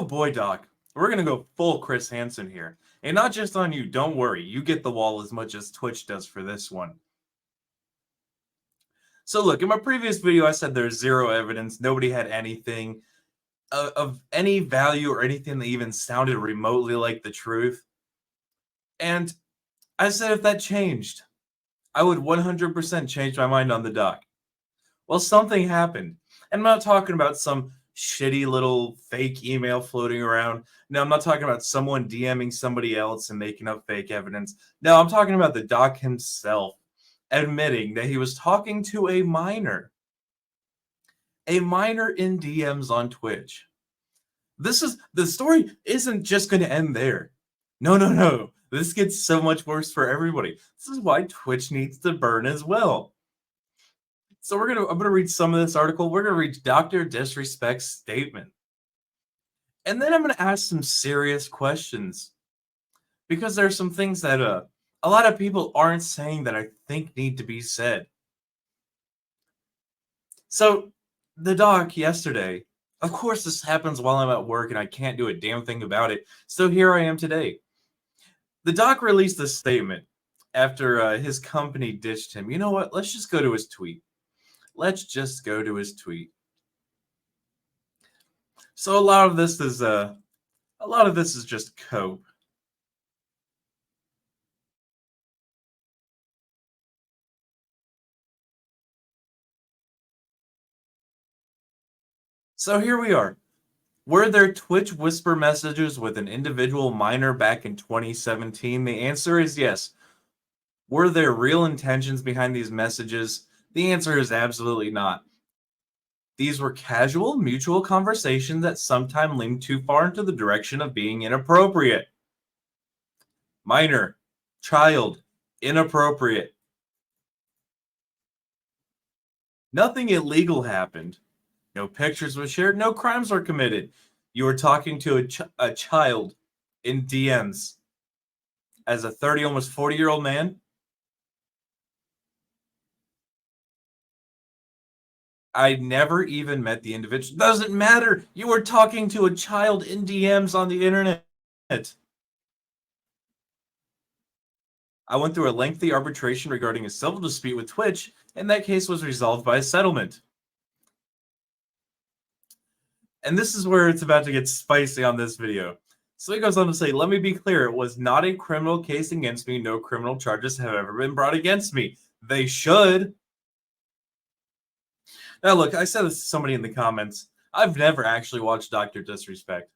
boy, Doc. We're gonna go full Chris Hansen here. And not just on you, don't worry. You get the wall as much as Twitch does for this one. So look, in my previous video, I said there's zero evidence. Nobody had anything of any value or anything that even sounded remotely like the truth. And I said if that changed, I would 100% change my mind on the Doc. Well, something happened. And I'm not talking about some shitty little fake email floating around. No, I'm not talking about someone DMing somebody else and making up fake evidence. No, I'm talking about the Doc himself admitting that he was talking to a minor. A minor in DMs on Twitch. The story isn't just going to end there. No. This gets so much worse for everybody. This is why Twitch needs to burn as well. So I'm gonna read some of this article. We're gonna read Dr. Disrespect's statement. And then I'm gonna ask some serious questions. Because there are some things that a lot of people aren't saying that I think need to be said. So the Doc yesterday, of course this happens while I'm at work and I can't do a damn thing about it. So here I am today. The Doc released this statement after his company ditched him. You know what? Let's just go to his tweet. Let's just go to his tweet. So a lot of this is just cope. So here we are. Were there Twitch whisper messages with an individual minor back in 2017? The answer is yes. Were there real intentions behind these messages? The answer is absolutely not. These were casual, mutual conversations that sometimes leaned too far into the direction of being inappropriate. Minor, child, inappropriate. Nothing illegal happened. No pictures were shared. No crimes were committed. You were talking to a child in DMs. As a 30, almost 40-year-old man, I never even met the individual. Doesn't matter. You were talking to a child in DMs on the internet. I went through a lengthy arbitration regarding a civil dispute with Twitch, and that case was resolved by a settlement. And this is where it's about to get spicy on this video. So he goes on to say, let me be clear, it was not a criminal case against me. No criminal charges have ever been brought against me. They should. Now look, I said this to somebody in the comments. I've never actually watched Dr. Disrespect.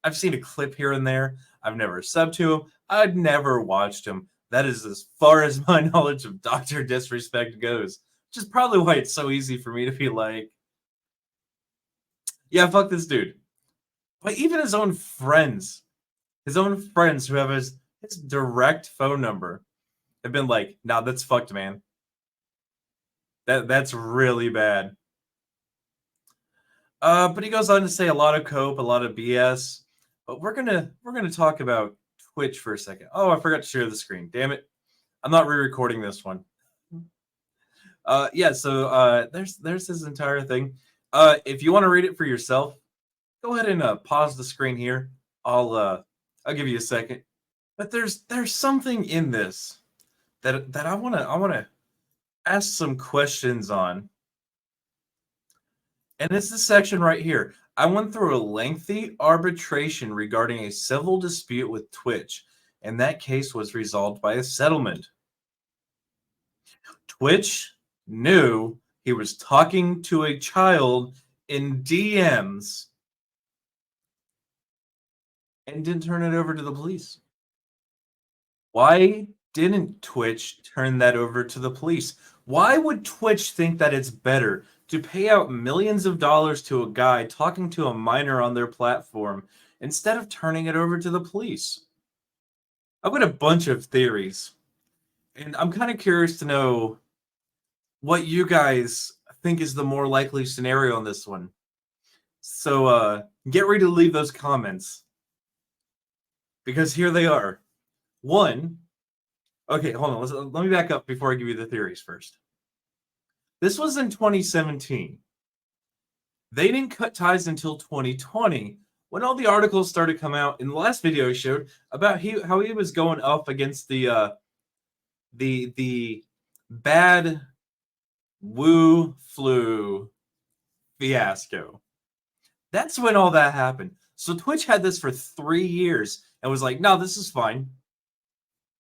I've seen a clip here and there. I've never subbed to him. I've never watched him. That is as far as my knowledge of Dr. Disrespect goes. Which is probably why it's so easy for me to be like, yeah, fuck this dude. But even his own friends who have his direct phone number have been like, nah, that's fucked, man. That's really bad. But he goes on to say a lot of cope, a lot of BS. But we're gonna talk about Twitch for a second. Oh, I forgot to share the screen. Damn it. I'm not re-recording this one. Yeah, so there's his entire thing. If you want to read it for yourself, go ahead and pause the screen here. I'll give you a second. But there's something in this that I wanna ask some questions on. And it's this section right here. I went through a lengthy arbitration regarding a civil dispute with Twitch, and that case was resolved by a settlement. Twitch knew he was talking to a child in DMs and didn't turn it over to the police. Why didn't Twitch turn that over to the police? Why would Twitch think that it's better to pay out millions of dollars to a guy talking to a minor on their platform instead of turning it over to the police? I've got a bunch of theories, and I'm kind of curious to know what you guys think is the more likely scenario on this one. So get ready to leave those comments, because here they are. One, okay, hold on. Let me back up before I give you the theories first. This was in 2017. They didn't cut ties until 2020, when all the articles started coming out in the last video I showed about how he was going up against the bad Wu flu fiasco. That's when all that happened. So Twitch had this for 3 years and was like, no, this is fine.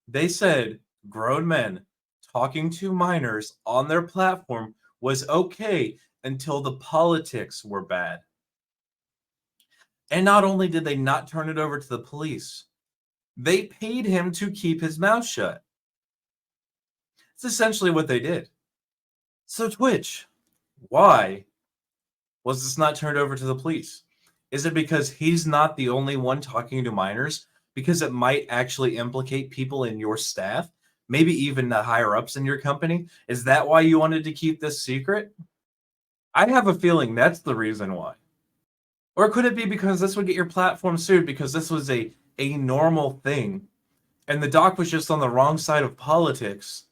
They said grown men talking to minors on their platform was okay until the politics were bad. And not only did they not turn it over to the police, they paid him to keep his mouth shut. It's essentially what they did. So Twitch, why was this not turned over to the police? Is it because he's not the only one talking to minors? Because it might actually implicate people in your staff? Maybe even the higher ups in your company? Is that why you wanted to keep this secret? I have a feeling that's the reason why. Or could it be because this would get your platform sued because this was a normal thing and the doc was just on the wrong side of politics?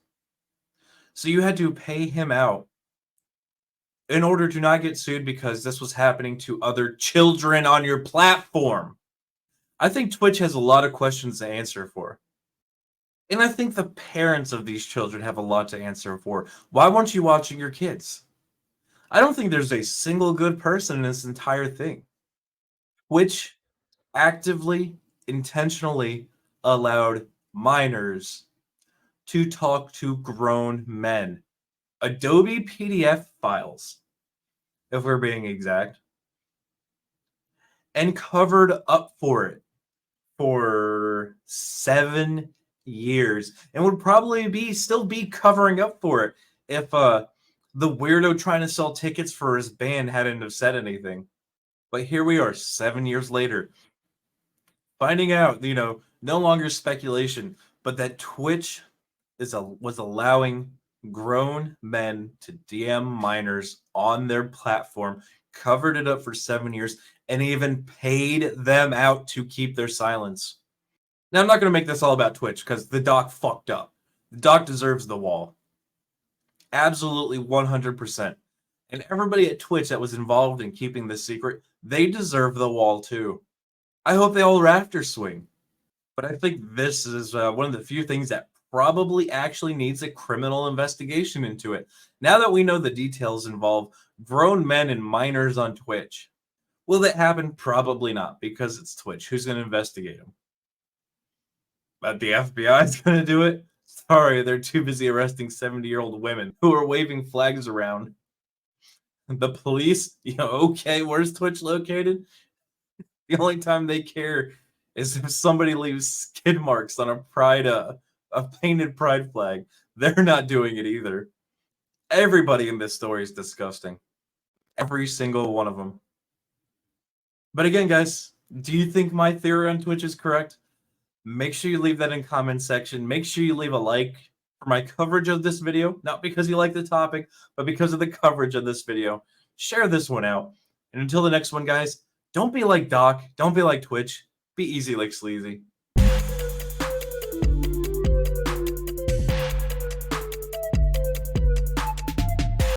So you had to pay him out in order to not get sued because this was happening to other children on your platform. I think Twitch has a lot of questions to answer for. And I think the parents of these children have a lot to answer for. Why weren't you watching your kids? I don't think there's a single good person in this entire thing. Twitch actively, intentionally allowed minors to talk to grown men. Adobe PDF files, if we're being exact, and covered up for it for 7 years, and would probably still be covering up for it if the weirdo trying to sell tickets for his band hadn't have said anything. But here we are 7 years later, finding out, no longer speculation, but that Twitch was allowing grown men to DM minors on their platform, covered it up for 7 years, and even paid them out to keep their silence. Now, I'm not going to make this all about Twitch because the doc fucked up. The doc deserves the wall. Absolutely 100%. And everybody at Twitch that was involved in keeping this secret, they deserve the wall too. I hope they all rafter swing. But I think this is one of the few things that probably actually needs a criminal investigation into it. Now that we know the details involve grown men and minors on Twitch, will that happen? Probably not, because it's Twitch. Who's going to investigate them? But the FBI is going to do it? Sorry, they're too busy arresting 70-year-old women who are waving flags around. The police, okay, where's Twitch located? The only time they care is if somebody leaves skid marks on a painted pride flag. They're not doing it either. Everybody in this story is disgusting. Every single one of them. But again, guys, do you think my theory on Twitch is correct? Make sure you leave that in comment section. Make sure you leave a like for my coverage of this video. Not because you like the topic, but because of the coverage of this video. Share this one out. And until the next one, guys, don't be like Doc. Don't be like Twitch. Be easy like Sleazy.